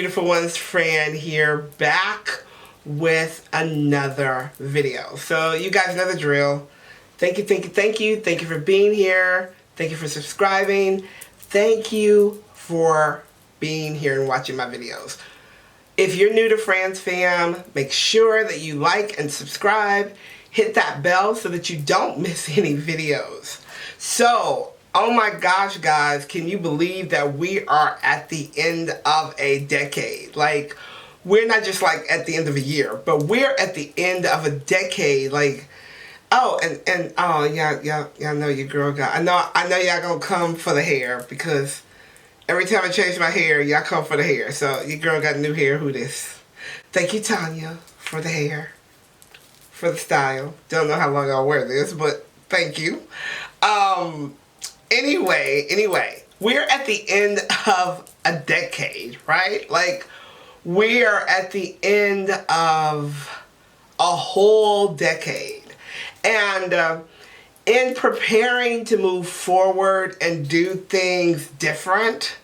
beautiful ones, Fran here, back with another video. So you guys know the drill. Thank you for being here. Thank you for subscribing. Thank you for being here and watching my videos. If you're new to Fran's Fam, make sure that you like and subscribe. Hit that bell so that you don't miss any videos. So, oh my gosh, guys, can you believe that we are at the end of a decade? Like, we're not just like at the end of a year, but we're at the end of a decade. Like, oh, and oh, y'all know your girl got, I know y'all gonna come for the hair, because every time I change my hair, y'all come for the hair. So your girl got new hair. Who this? Thank you, Tanya, for the hair, for the style. Don't know how long I'll wear this, but thank you. Anyway, we're at the end of a decade, right? Like, we are at the end of a whole decade. And in preparing to move forward and do things different,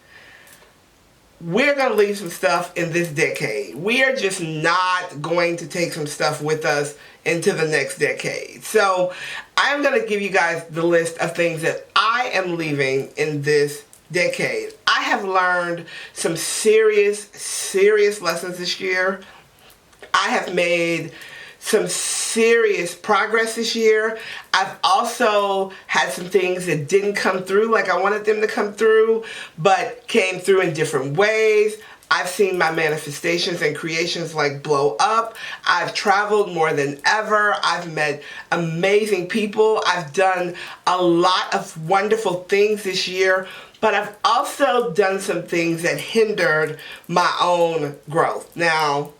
we're going to leave some stuff in this decade. We are just not going to take some stuff with us into the next decade. So I'm going to give you guys the list of things that I am leaving in this decade. I have learned some serious lessons this year. I have made some serious progress this year. I've also had some things that didn't come through like I wanted them to come through, but came through in different ways. I've seen my manifestations and creations like blow up. I've traveled more than ever. I've met amazing people. I've done a lot of wonderful things this year, but I've also done some things that hindered my own growth. Now,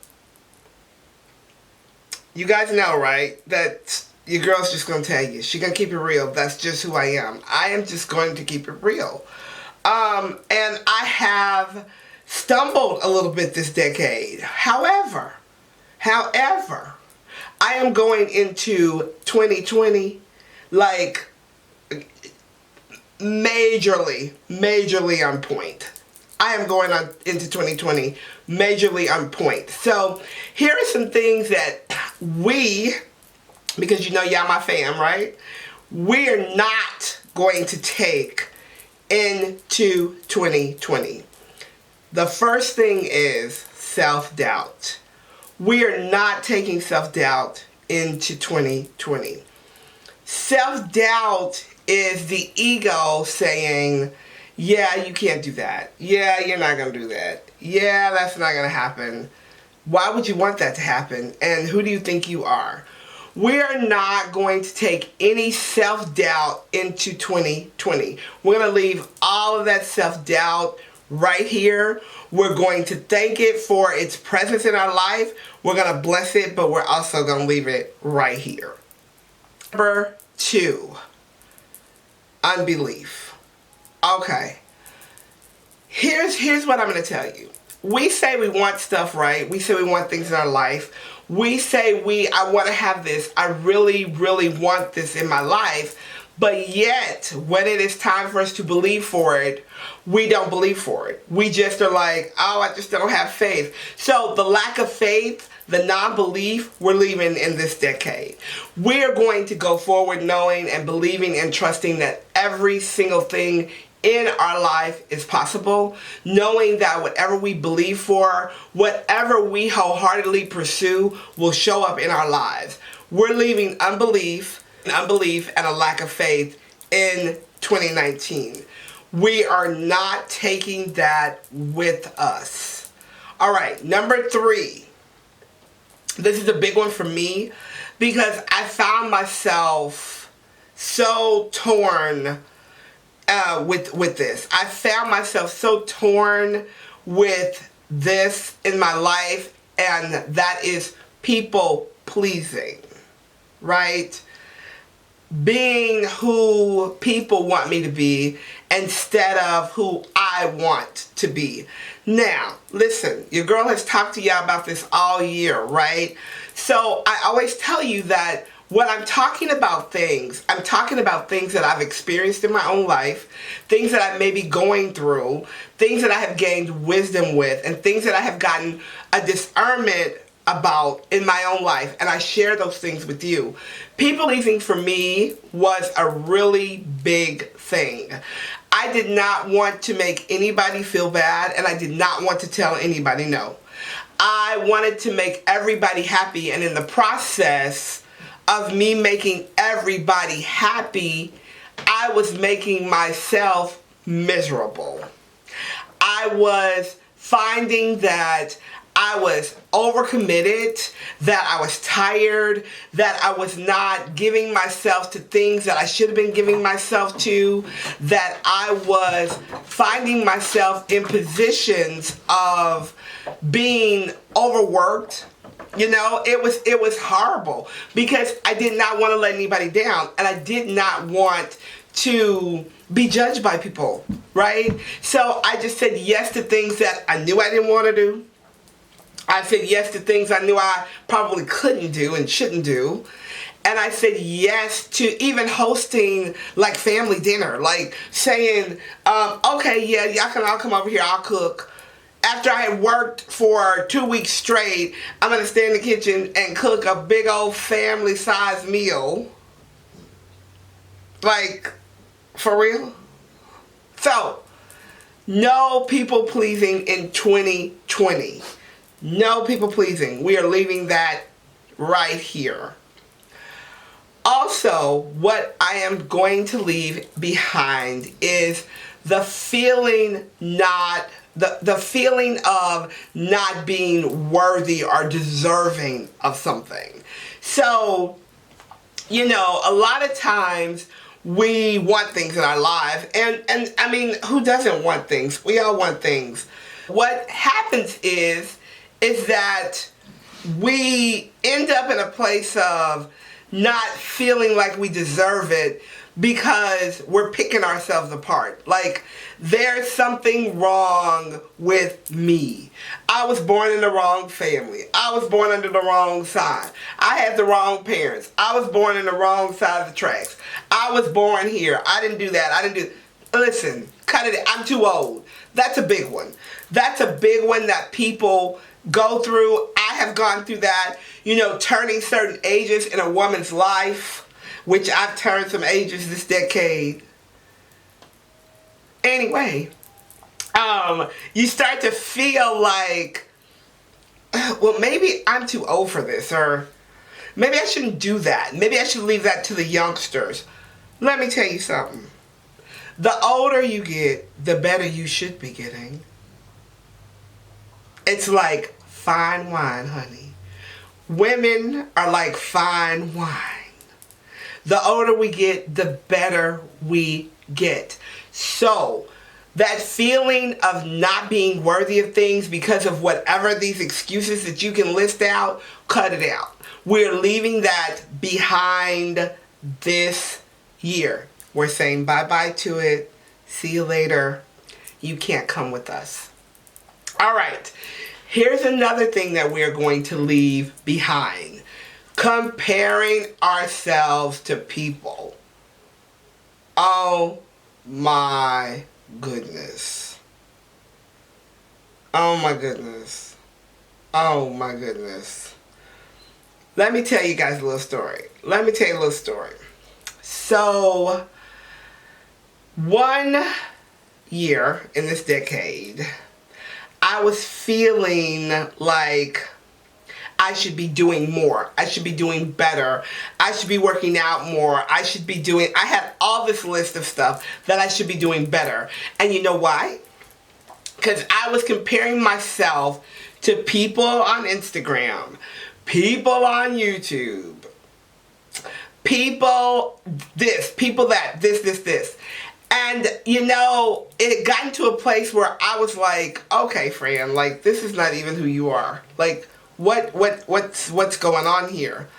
you guys know, right, that your girl's just going to tell you. She's going to keep it real. That's just who I am. I am just going to keep it real. And I have stumbled a little bit this decade. However, I am going into 2020 like majorly on point. I am going on into 2020 majorly on point. So here are some things that we, because you know y'all my fam, right? We're not going to take into 2020. The first thing is self-doubt. We are not taking self-doubt into 2020. Self-doubt is the ego saying, yeah, you can't do that. Yeah, you're not going to do that. Yeah, that's not going to happen. Why would you want that to happen? And who do you think you are? We're not going to take any self-doubt into 2020. We're going to leave all of that self-doubt right here. We're going to thank it for its presence in our life. We're going to bless it, but we're also going to leave it right here. Number 2, unbelief. Okay, here's what I'm going to tell you. We say we want stuff, right? We say we want things in our life. We say I want to have this. I really want this in my life. But yet, when it is time for us to believe for it, we don't believe for it. We just are like, oh, I just don't have faith. So the lack of faith, the non-belief, we're leaving in this decade. We're going to go forward knowing and believing and trusting that every single thing in our life is possible, knowing that whatever we believe for, whatever we wholeheartedly pursue will show up in our lives. We're leaving unbelief and a lack of faith in 2019. We are not taking that with us. All right, number 3. This is a big one for me because I found myself so torn with this. I found myself so torn with this in my life, and that is people pleasing, right? Being who people want me to be instead of who I want to be. Now, listen, your girl has talked to y'all about this all year, right? So I always tell you that When I'm talking about things, I'm talking about things that I've experienced in my own life, things that I may be going through, things that I have gained wisdom with, and things that I have gotten a discernment about in my own life, and I share those things with you. People pleasing for me was a really big thing. I did not want to make anybody feel bad, and I did not want to tell anybody no. I wanted to make everybody happy, and in the process of me making everybody happy, I was making myself miserable. I was finding that I was overcommitted, that I was tired, that I was not giving myself to things that I should have been giving myself to, that I was finding myself in positions of being overworked. You know, it was horrible because I did not want to let anybody down, and I did not want to be judged by people, right? So I just said yes to things that I knew I didn't want to do. I said yes to things I knew I probably couldn't do and shouldn't do. And I said yes to even hosting like family dinner, like saying, okay, yeah, y'all can all come over here, I'll cook. After I had worked for 2 weeks straight, I'm going to stay in the kitchen and cook a big old family-sized meal. Like, for real? So, no people pleasing in 2020. No people pleasing. We are leaving that right here. Also, what I am going to leave behind is the feeling the feeling of not being worthy or deserving of something. So, you know, a lot of times we want things in our life, and I mean, who doesn't want things? We all want things. What happens is that we end up in a place of not feeling like we deserve it because we're picking ourselves apart. Like, there's something wrong with me. I was born in the wrong family. I was born under the wrong sign. I had the wrong parents. I was born in the wrong side of the tracks. I was born here. I didn't do that. I didn't do... Listen, cut it. I'm too old. That's a big one. That's a big one that people go through. I have gone through that. You know, turning certain ages in a woman's life, which I've turned some ages this decade. Anyway, you start to feel like, well, maybe I'm too old for this, or maybe I shouldn't do that. Maybe I should leave that to the youngsters. Let me tell you something. The older you get, the better you should be getting. It's like fine wine, honey. Women are like fine wine. The older we get, the better we get. So, that feeling of not being worthy of things because of whatever these excuses that you can list out, cut it out. We're leaving that behind this year. We're saying bye-bye to it. See you later. You can't come with us. All right. Here's another thing that we're going to leave behind. Comparing ourselves to people. Oh my goodness. Oh my goodness. Oh my goodness. Let me tell you guys a little story. So, one year in this decade, I was feeling like I should be doing more. I should be doing better. I should be working out more. I had all this list of stuff that I should be doing better. And you know why? Because I was comparing myself to people on Instagram, people on YouTube, people this, people that, this. And, you know, it had gotten to a place where I was like, okay, Fran, like, this is not even who you are. Like, what's going on here?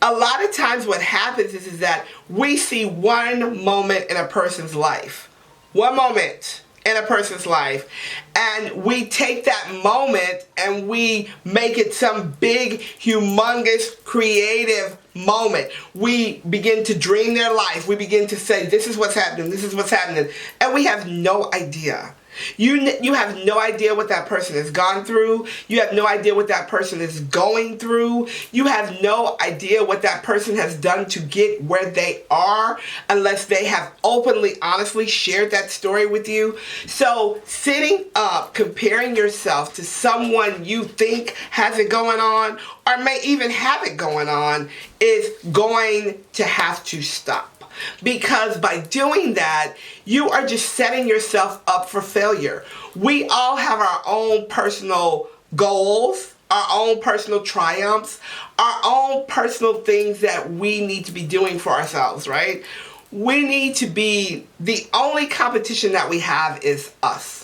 A lot of times what happens is that we see one moment in a person's life. One moment in a person's life. And we take that moment and we make it some big, humongous, creative moment. We begin to dream their life. We begin to say, this is what's happening, this is what's happening. And we have no idea. You have no idea what that person has gone through. You have no idea what that person is going through. You have no idea what that person has done to get where they are unless they have openly, honestly shared that story with you. So sitting up, comparing yourself to someone you think has it going on or may even have it going on is going to have to stop. Because by doing that, you are just setting yourself up for failure. We all have our own personal goals, our own personal triumphs, our own personal things that we need to be doing for ourselves, right? We need to be, the only competition that we have is us.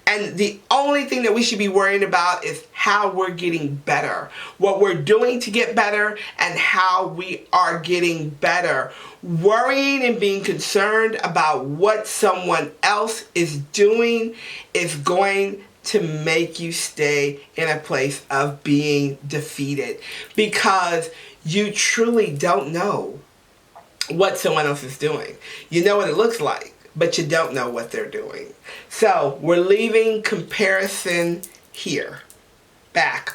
And the only thing that we should be worrying about is how we're getting better, what we're doing to get better, and how we are getting better. Worrying and being concerned about what someone else is doing is going to make you stay in a place of being defeated because you truly don't know what someone else is doing. You know what it looks like, but you don't know what they're doing. So we're leaving comparison here. Back.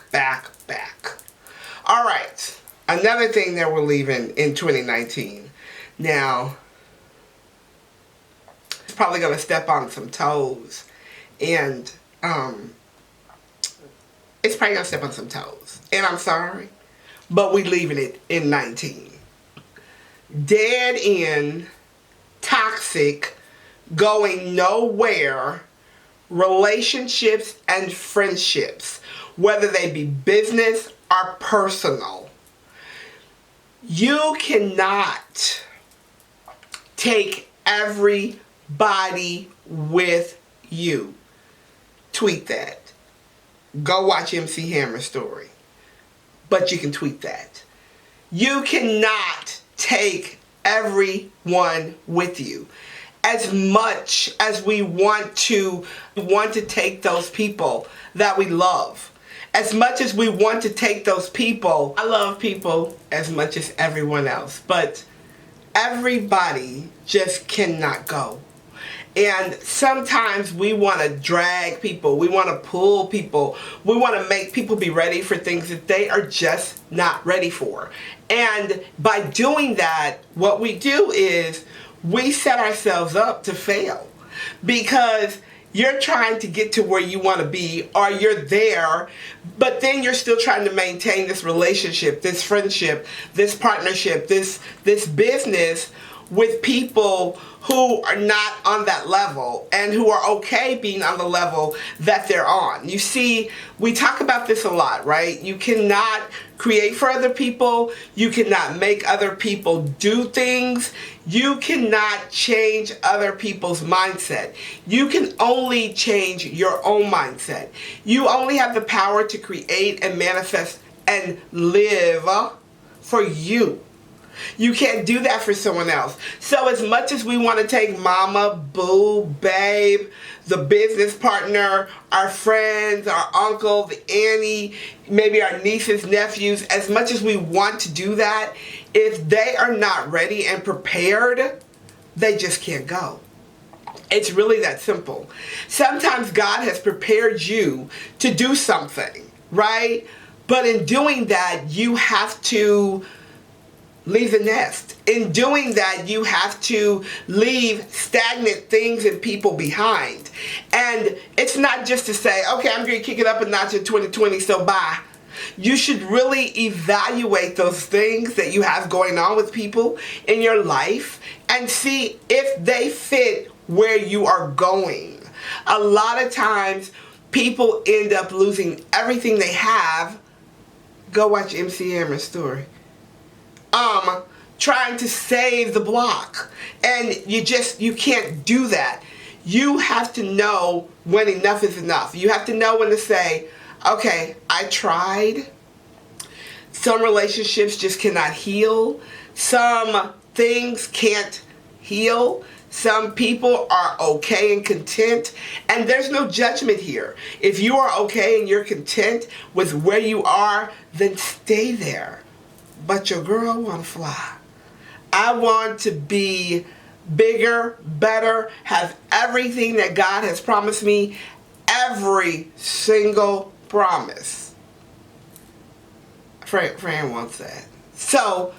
All right. Another thing that we're leaving in 2019. Now, it's probably going to step on some toes. And it's probably going to step on some toes. And I'm sorry. But we leaving it in 19. Dead end, toxic, going nowhere relationships and friendships, whether they be business or personal. You cannot take everybody with you. Tweet that. Go watch MC Hammer's story. But you can tweet that. You cannot take everyone with you. As much as we want to take those people that we love, as much as we want to take those people, I love people as much as everyone else, but everybody just cannot go. And sometimes we want to drag people, we want to pull people, we want to make people be ready for things that they are just not ready for. And by doing that, what we do is we set ourselves up to fail because you're trying to get to where you want to be or you're there, but then you're still trying to maintain this relationship, this friendship, this partnership, this business with people who are not on that level and who are okay being on the level that they're on. You see, we talk about this a lot, right? You cannot create for other people. You cannot make other people do things. You cannot change other people's mindset. You can only change your own mindset. You only have the power to create and manifest and live for you. You can't do that for someone else. So as much as we want to take mama, boo, babe, the business partner, our friends, our uncle, the auntie, maybe our nieces, nephews, as much as we want to do that, if they are not ready and prepared, they just can't go. It's really that simple. Sometimes God has prepared you to do something, right? But in doing that, you have to leave the nest. In doing that, you have to leave stagnant things and people behind. And it's not just to say, okay, I'm going to kick it up a notch in 2020, so bye. You should really evaluate those things that you have going on with people in your life and see if they fit where you are going. A lot of times, people end up losing everything they have. Go watch MC Hammer's story. Trying to save the block. And you can't do that. You have to know when enough is enough. You have to know when to say, okay, I tried. Some relationships just cannot heal. Some things can't heal. Some people are okay and content, and there's no judgment here. If you are okay and you're content with where you are, then stay there. but your girl wanna fly. I want to be bigger, better, have everything that God has promised me, every single promise. Fran wants that. So,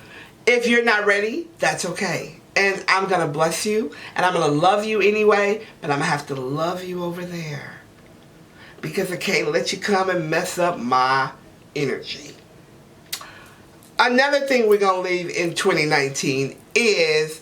if you're not ready, that's okay. And I'm going to bless you, and I'm going to love you anyway, but I'm going to have to love you over there. Because I can't let you come and mess up my energy. Another thing we're going to leave in 2019 is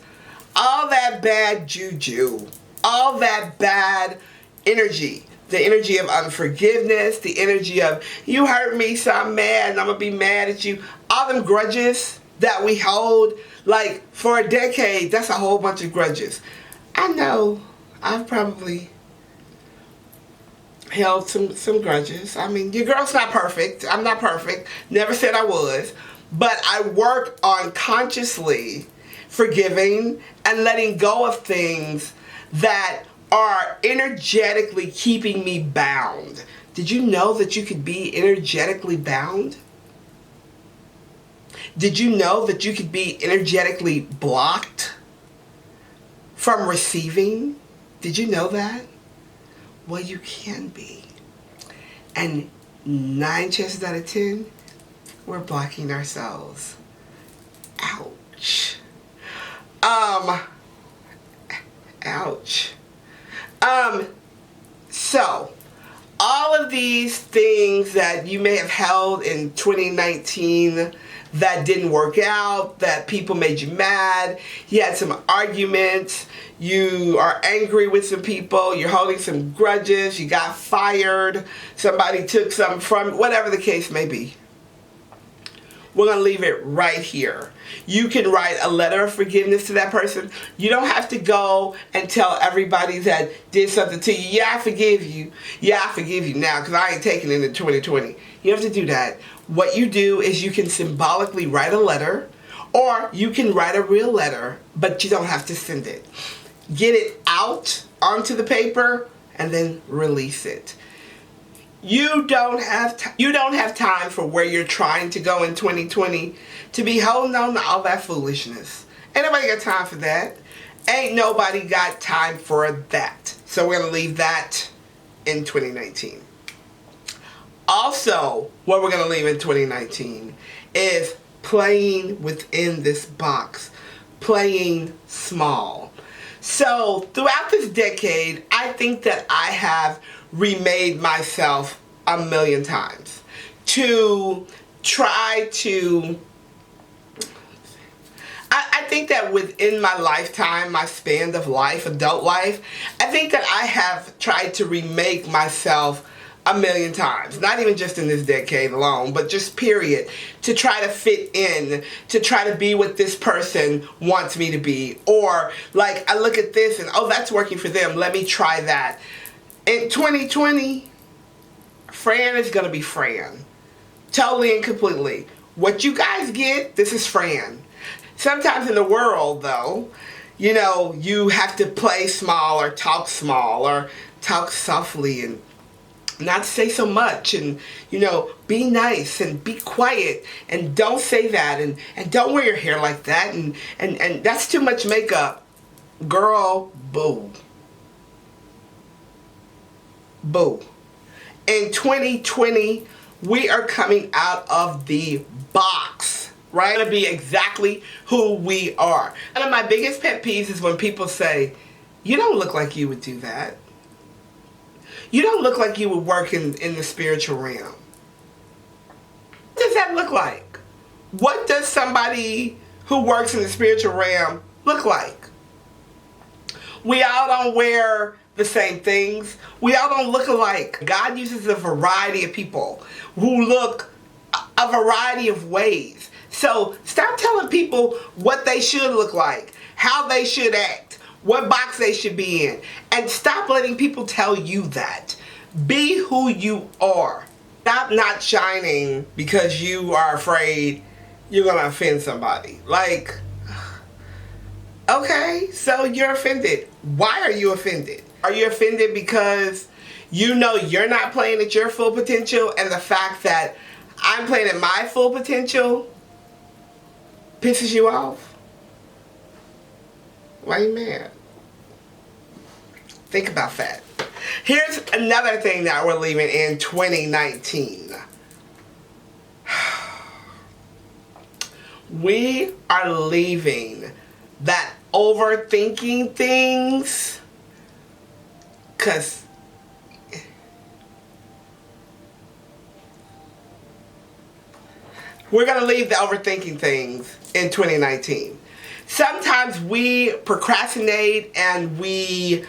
all that bad juju, all that bad energy. The energy of unforgiveness, the energy of, you hurt me, so I'm mad, and I'm going to be mad at you. All them grudges that we hold, like, for a decade, that's a whole bunch of grudges. I know, I've probably held some grudges. I mean, your girl's not perfect. I'm not perfect. Never said I was. But I work on consciously forgiving and letting go of things that are energetically keeping me bound. Did you know that you could be energetically bound? Did you know that you could be energetically blocked from receiving? Did you know that? Well, you can be. And 9 chances out of 10, we're blocking ourselves. Ouch. Ouch. So, all of these things that you may have held in 2019 that didn't work out, that people made you mad, you had some arguments, you are angry with some people, you're holding some grudges, you got fired, somebody took something from, whatever the case may be. We're going to leave it right here. You can write a letter of forgiveness to that person. You don't have to go and tell everybody that did something to you, yeah, I forgive you. Yeah, I forgive you now because I ain't taking it in 2020. You have to do that. What you do is you can symbolically write a letter, or you can write a real letter, but you don't have to send it. Get it out onto the paper and then release it. You don't have time for where you're trying to go in 2020 to be holding on to all that foolishness. Ain't nobody got time for that. Ain't nobody got time for that. So we're going to leave that in 2019. Also, what we're going to leave in 2019 is playing within this box. Playing small. So throughout this decade, I think that I have remade myself a million times to try to, I think that within my lifetime, my span of life, adult life, I think that I have tried to remake myself a million times. Not even just in this decade alone, but just period. To try to fit in, to try to be what this person wants me to be. Or like, I look at this and, oh, that's working for them, let me try that. In 2020, Fran is going to be Fran. Totally and completely. What you guys get, this is Fran. Sometimes in the world, though, you know, you have to play small or talk softly and not say so much, and, you know, be nice and be quiet and don't say that and don't wear your hair like that and that's too much makeup. Girl, boo. Boo. In 2020, we are coming out of the box, right? To be exactly who we are. One of my biggest pet peeves is when people say, you don't look like you would do that. You don't look like you would work in the spiritual realm. What does that look like? What does somebody who works in the spiritual realm look like? We all don't wear the same things. We all don't look alike. God uses a variety of people who look a variety of ways. So stop telling people what they should look like, how they should act, what box they should be in, and stop letting people tell you that. Be who you are. Stop not shining because you are afraid you're gonna offend somebody. Like, okay, so you're offended. Why are you offended? Are you offended because you know you're not playing at your full potential, and the fact that I'm playing at my full potential pisses you off? Why are you mad? Think about that. Here's another thing that we're leaving in 2019. We are leaving that overthinking things, because we're going to leave the overthinking things in 2019. Sometimes we procrastinate and we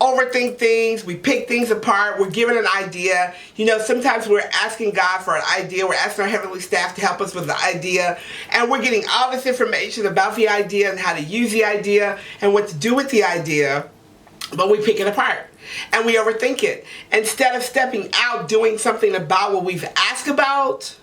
overthink things, we pick things apart, we're given an idea. You know, sometimes we're asking God for an idea, we're asking our heavenly staff to help us with the idea, and we're getting all this information about the idea and how to use the idea and what to do with the idea, but we pick it apart and we overthink it. Instead of stepping out, doing something about what we've asked about,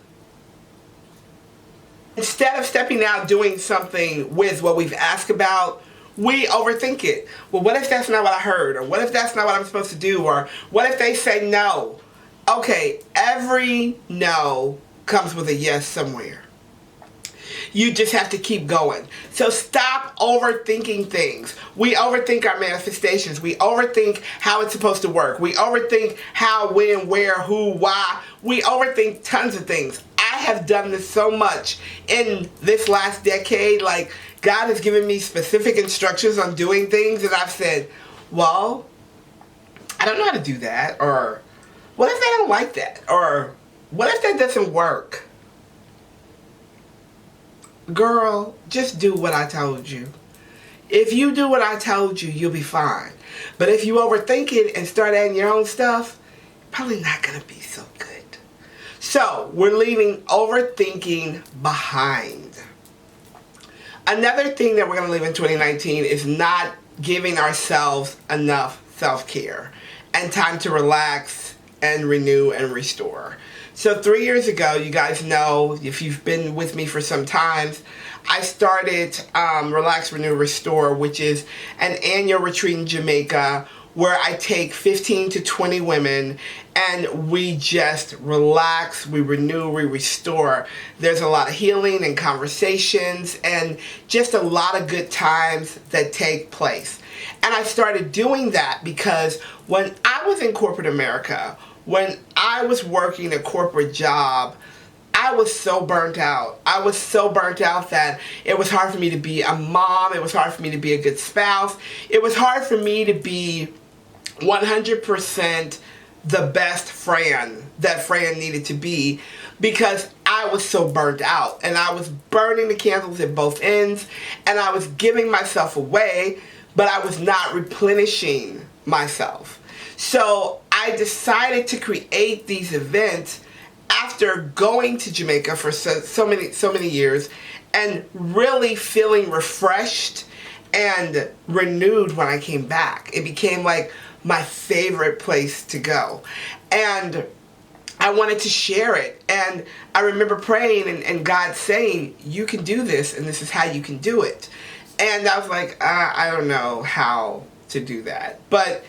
instead of stepping out, doing something with what we've asked about, we overthink it. Well, what if that's not what I heard? Or what if that's not what I'm supposed to do? Or what if they say no? Okay, every no comes with a yes somewhere. You just have to keep going. So stop overthinking things. We overthink our manifestations. We overthink how it's supposed to work. We overthink how, when, where, who, why. We overthink tons of things. I have done this so much in this last decade. Like, God has given me specific instructions on doing things, and I've said, well, I don't know how to do that. Or, what if they don't like that? Or, what if that doesn't work? Girl, just do what I told you. If you do what I told you, you'll be fine. But if you overthink it and start adding your own stuff, probably not going to be so good. So, we're leaving overthinking behind. Another thing that we're going to leave in 2019 is not giving ourselves enough self-care and time to relax and renew and restore. So 3 years ago, you guys know, if you've been with me for some time, I started Relax, Renew, Restore, which is an annual retreat in Jamaica where I take 15 to 20 women and we just relax, we renew, we restore. There's a lot of healing and conversations and just a lot of good times that take place. And I started doing that because when I was in corporate America, when I was working a corporate job, I was so burnt out. I was so burnt out that it was hard for me to be a mom. It was hard for me to be a good spouse. It was hard for me to be 100% the best Fran that Fran needed to be because I was so burnt out and I was burning the candles at both ends and I was giving myself away, but I was not replenishing myself. So I decided to create these events after going to Jamaica for so many years and really feeling refreshed and renewed when I came back. It became like my favorite place to go. And I wanted to share it. And I remember praying and God saying, you can do this and this is how you can do it. And I was like, I don't know how to do that. But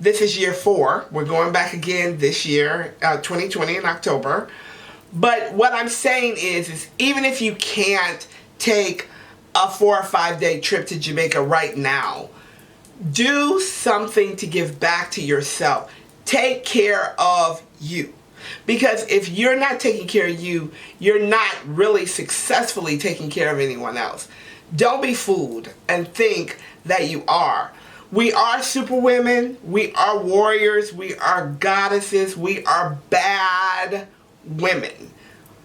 this is year 4. We're going back again this year, 2020 in October. But what I'm saying is even if you can't take a 4 or 5 day trip to Jamaica right now, do something to give back to yourself. Take care of you. Because if you're not taking care of you, you're not really successfully taking care of anyone else. Don't be fooled and think that you are. We are superwomen. We are warriors. We are goddesses. We are bad women.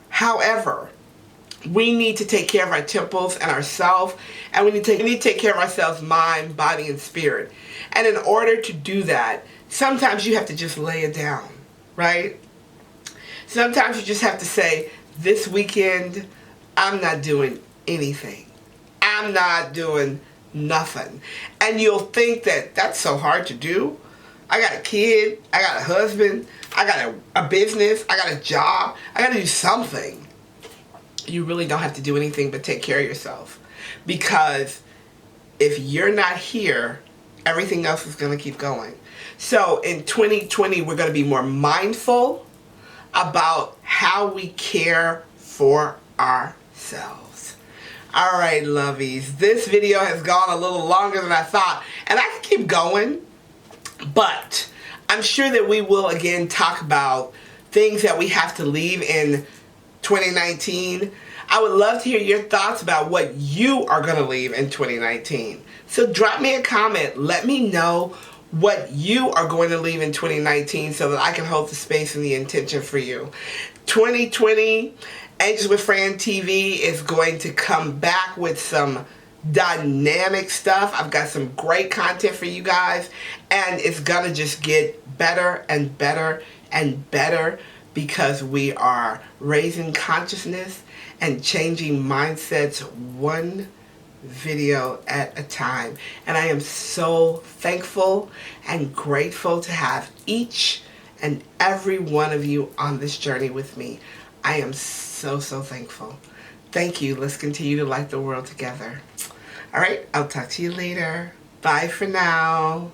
However, we need to take care of our temples and ourselves, and we need to take care of ourselves, mind, body, and spirit. And in order to do that, sometimes you have to just lay it down, right? Sometimes you just have to say, this weekend, I'm not doing anything. I'm not doing nothing. And you'll think that that's so hard to do. I got a kid, I got a husband, I got a business, I got a job, I got to do something. You really don't have to do anything but take care of yourself. Because if you're not here, everything else is going to keep going. So in 2020, we're going to be more mindful about how we care for ourselves. Alright, lovies. This video has gone a little longer than I thought. And I can keep going. But I'm sure that we will again talk about things that we have to leave in 2019. I would love to hear your thoughts about what you are going to leave in 2019. So drop me a comment. Let me know what you are going to leave in 2019 so that I can hold the space and the intention for you. 2020, Angels with Fran TV is going to come back with some dynamic stuff. I've got some great content for you guys, and it's gonna just get better and better and better because we are raising consciousness and changing mindsets one video at a time. And I am so thankful and grateful to have each and every one of you on this journey with me. I am so thankful. Thank you. Let's continue to light the world together. All right, I'll talk to you later. Bye for now.